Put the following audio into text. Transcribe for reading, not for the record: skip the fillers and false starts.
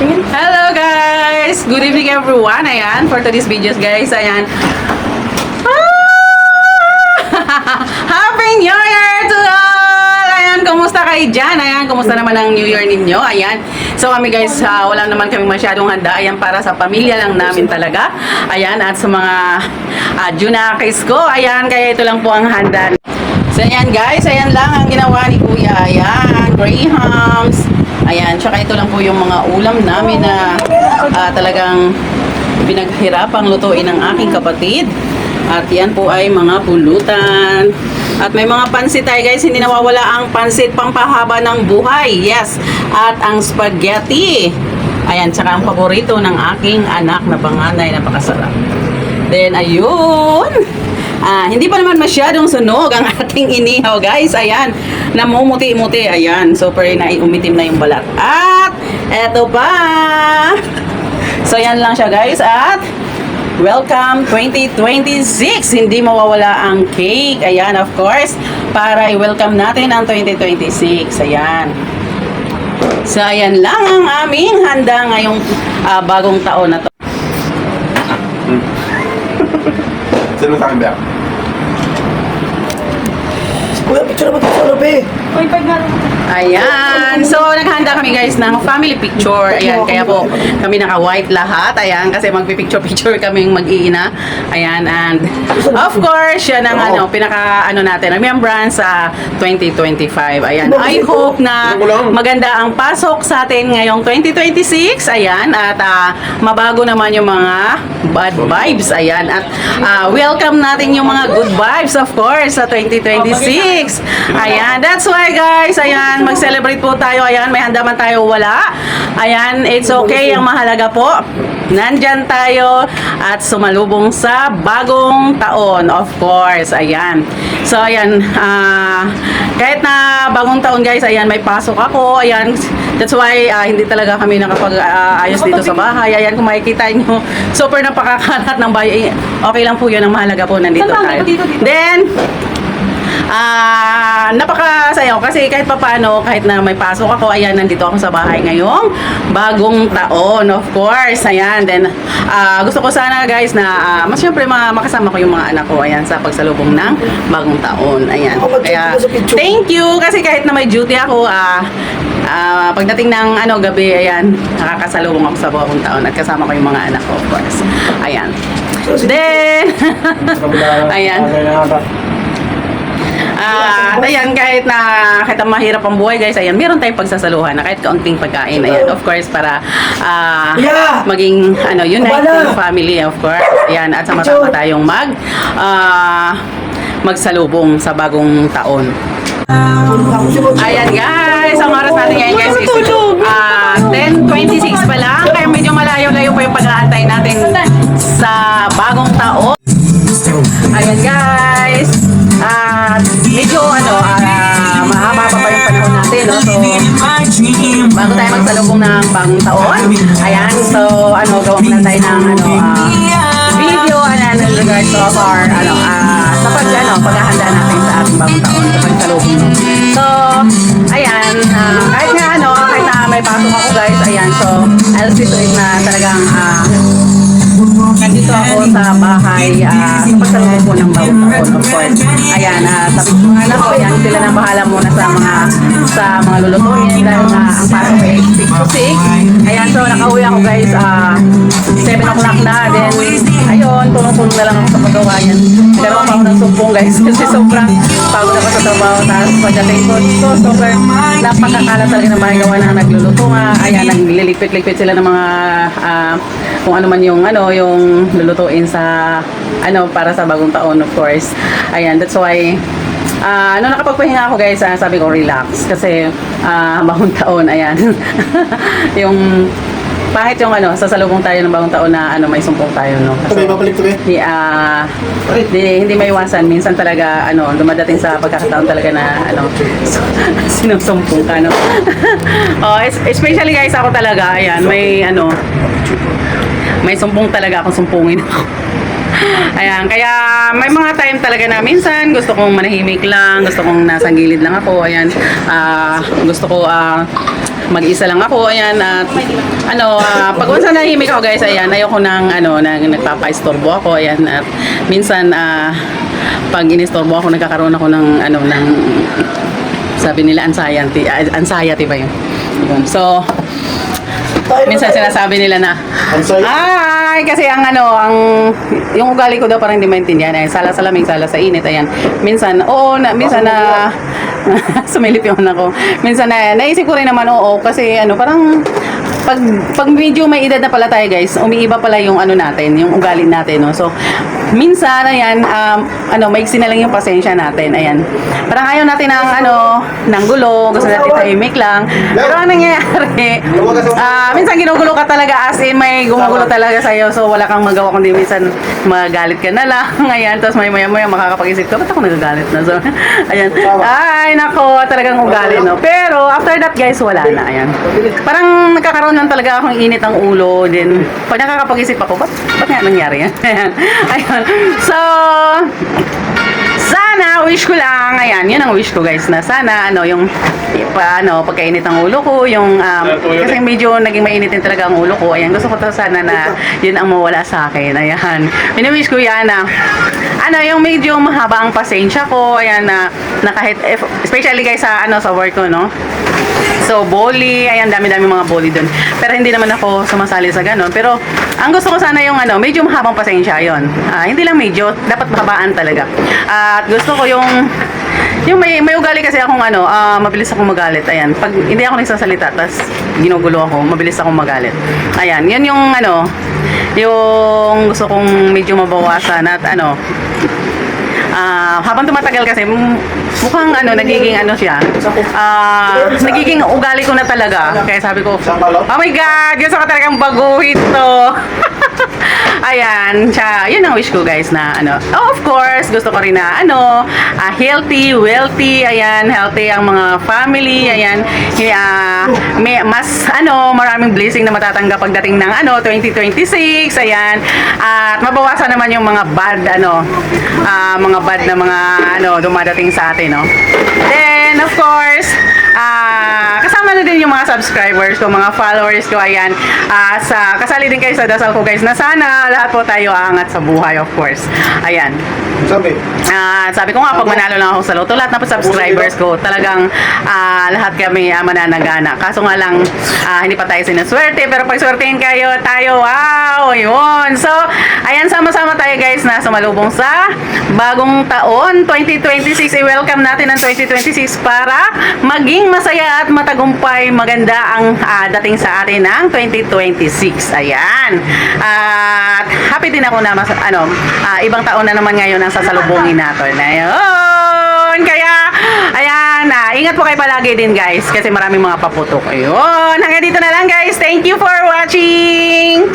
Hello guys! Good evening everyone. Ayan, for today's videos guys. Ayan. Happy New Year to all! Ayan, kumusta kayo dyan? Ayan, kumusta naman ang New Year ninyo? Ayan. So kami guys, wala naman kami masyadong handa. Ayan, para sa pamilya lang namin talaga. Ayan, at sa mga junakis ko. Ayan, kaya ito lang po ang handa. So ayan guys, ayan lang ang ginawa ni Kuya. Ayan, grahams. Ayan, tsaka ito lang po yung mga ulam namin na talagang pinaghirapang lutuin ng aking kapatid. At yan po ay mga pulutan. At may mga pansit tayo guys, hindi nawawala ang pansit pampahaba ng buhay. Yes, at ang spaghetti. Ayan, tsaka ang paborito ng aking anak na panganay, napakasarap. Then ayun. Hindi pa naman masyadong sunog ang ating inihaw guys. Ayan, namumuti-muti. Ayan, super na umitim na yung balat. At eto pa. So yan lang siya guys. At welcome 2026. Hindi mawawala ang cake. Ayan, of course, para i-welcome natin ang 2026. Ayan. So ayan lang ang aming handa ngayong bagong taon na to. Sino sa akin ba? Kuya, picture naman sa ano, be? Ayan. So, naghanda kami guys ng family picture. Ayan, kaya po kami naka-white lahat. Ayan, kasi magpipicture-picture kaming mag-iina. Ayan, and of course, yan ang pinaka-ano natin, remembrance sa 2025. Ayan, I hope na maganda ang pasok sa atin ngayong 2026. Ayan, at mabago naman yung mga bad vibes. Ayan, at welcome natin yung mga good vibes, of course, sa 2026. Ayan, that's why guys, ayan, mag-celebrate po tayo. Ayan, may handa man tayo, wala. Ayan, it's okay. Ang mahalaga po, nandyan tayo at sumalubong sa bagong taon, of course. Ayan. So, ayan, kahit na bagong taon guys, ayan, may pasok ako. Ayan, that's why hindi talaga kami nakapag-ayos dito sa bahay. Ayan, kung makikita nyo, super napakakalat ng bahay. Okay lang po yun, ang mahalaga po, nandito tayo. Then, napakasayaw kasi kahit papaano, kahit na may pasok ako, ayan, nandito ako sa bahay ngayong bagong taon, of course. Ayan, then gusto ko sana guys na mas syempre makasama ko yung mga anak ko, ayan, sa pagsalubong ng bagong taon. Ayan, kaya thank you kasi kahit na may duty ako, pagdating ng gabi, ayan, nakakasalubong ako sa bagong taon at kasama ko yung mga anak ko, of course. Ayan, then ayan. Ayan, kahit mahirap ang buhay guys, ayan, meron tayong pagsasaluhan na kahit kaunting pagkain, ayan, of course, para maging united family, of course. Ayan, at sama-sama tayong magsalubong sa bagong taon. Ayan guys, ang oras natin ngayon guys is 10:26 pa lang, kaya medyo malayo-layo pa yung pag-aantay natin sa bagong taon. Ayan guys, medyo mahaba pa yung panahon natin, no? So, bago tayo magsalubong ng bagong taon, ayan, so, gawa na tayo ng, video, in regards to our, sa paghahanda natin sa ating bagong taon, sa pagsalubong. So, ayan, kahit na may pasok ako guys, ayan, so, I'll see to it na talagang, nandito ako sa bahay sa pagsalubong po ng bagong taon, of course. Ayan, sabi ko nga na po, ayan, sila na bahala muna sa mga lulutuin dahil na ang pasok ay 6 to 6. Ayan, so nakauwi ako guys 7 o'clock na, then ayun, tulong-tulong na lang ako sa paggawa. Ayan, nagkaroon pa ako ng sumpong guys kasi sobrang pagod ako sa trabaho, tapos pagdating ko, so super napakakalat talaga ng bahay gawa na nagluluto nga. Ayan, naglilipit-lipit sila ng mga kung ano man yung lulutuin sa para sa bagong taon, of course. Ayan, that's why nakapagpahinga ako guys, sabi ko relax kasi bagong taon, ayan. Yung kahit yung sasalubong tayo ng bagong taon na may sumpong tayo, no. Kasi babalik to hindi maiwasan minsan talaga dumadating sa pagkakataon talaga na sinusumpong ka, no. Especially guys, ako talaga, ayan, may sumpong talaga akong sumpungin ako. Ayan, kaya may mga time talaga na minsan gusto kong manahimik lang, gusto kong nasa gilid lang ako. Ayan, gusto ko mag-isa lang ako, ayan, at pag once na nahimik ako guys, ayan, ayoko nang nagpapa-istorbo ako, ayan, at minsan pag inistorbo ako, nagkakaroon ako ng sabi nila anxiety ba yun? So minsan sinasabi nila na Anxiety? ay kasi yung ugali ko daw parang hindi maintindihan, ay sala sa lamig, sala sa init, ayan, minsan minsan na sumilip yung anak ko, minsan na naisip ko rin naman, oo, kasi parang pag medyo may edad na pala tayo guys, umiiba pala yung natin, yung ugali natin, no? So minsan ayan, maiksi na lang yung pasensya natin, ayan, parang ayaw natin ng gulo, gusto natin tahimik lang, pero ang nangyayari, minsan ginugulo ka talaga, as in may gumugulo talaga sa'yo, so wala kang magawa kundi minsan magalit ka na lang, ayan, tapos may maya makakapag-isip ka, ba't ako nagagalit na? So ayan, ay nako, talagang ugali, no? Pero after that guys, wala na, ayan, parang nagkakaroon lang talaga akong init ang ulo, din pag nakakapag-isip ako, ba't nga nangyari yan? Ayun, so sana, wish ko lang, ayan, yun ang wish ko guys, na sana, yung pagkainit ang ulo ko, yung, kasi medyo naging mainitin talaga ang ulo ko, ayan, gusto ko sana na yun ang mawala sa akin, ayan, wish ko yan na, yung medyo mahaba ang pasensya ko, ayan, na kahit, especially guys sa work ko, no, so bully, ayan, dami-dami mga bully dun, pero hindi naman ako sumasali sa ganon, pero ang gusto ko sana yung medyo mahabang pasensya, yun, hindi lang medyo, dapat mahabaan talaga, at gusto ko yung may ugali kasi akong mabilis akong magalit, ayan, pag hindi ako nagsasalita tas ginugulo ako, mabilis akong magalit, ayan, yun yung yung gusto kong medyo mabawasan at habang tumatagal kasi mukhang nagiging siya, nagiging ugali ko na talaga, kaya sabi ko, oh my god, gusto ko talagang baguhin to. Ayan, yun ang wish ko guys na of course, gusto ko rin na healthy, wealthy, ayan, healthy ang mga family, ayan, may mas maraming blessing na matatanggap pagdating ng 2026, ayan, at mabawasan naman yung mga bad mga bad na mga dumadating sa atin, no. Then of course, kasama na din yung mga subscribers ko, mga followers ko, ayan, kasali din kayo sa dasal ko guys na sana lahat po tayo aangat sa buhay, of course, ayan. Sabi ko nga, pag manalo lang ako sa loto, lahat na po subscribers ko, talagang lahat kami mananagana. Kaso nga lang, hindi pa tayo sinaswerte, pero pag swertein tayo, wow, yun. So, ayan, sama-sama tayo guys na sumalubong sa bagong taon, 2026. I-welcome natin ang 2026 para maging masaya at matagumpay, maganda ang dating sa atin ng 2026. Ayan. At happy din ako na ibang taon na naman ngayon ang sasalubungin natin. Ayun. Kaya, ayan, ingat po kayo palagi din guys kasi maraming mga paputok. Ayun. Hanggang dito na lang guys. Thank you for watching.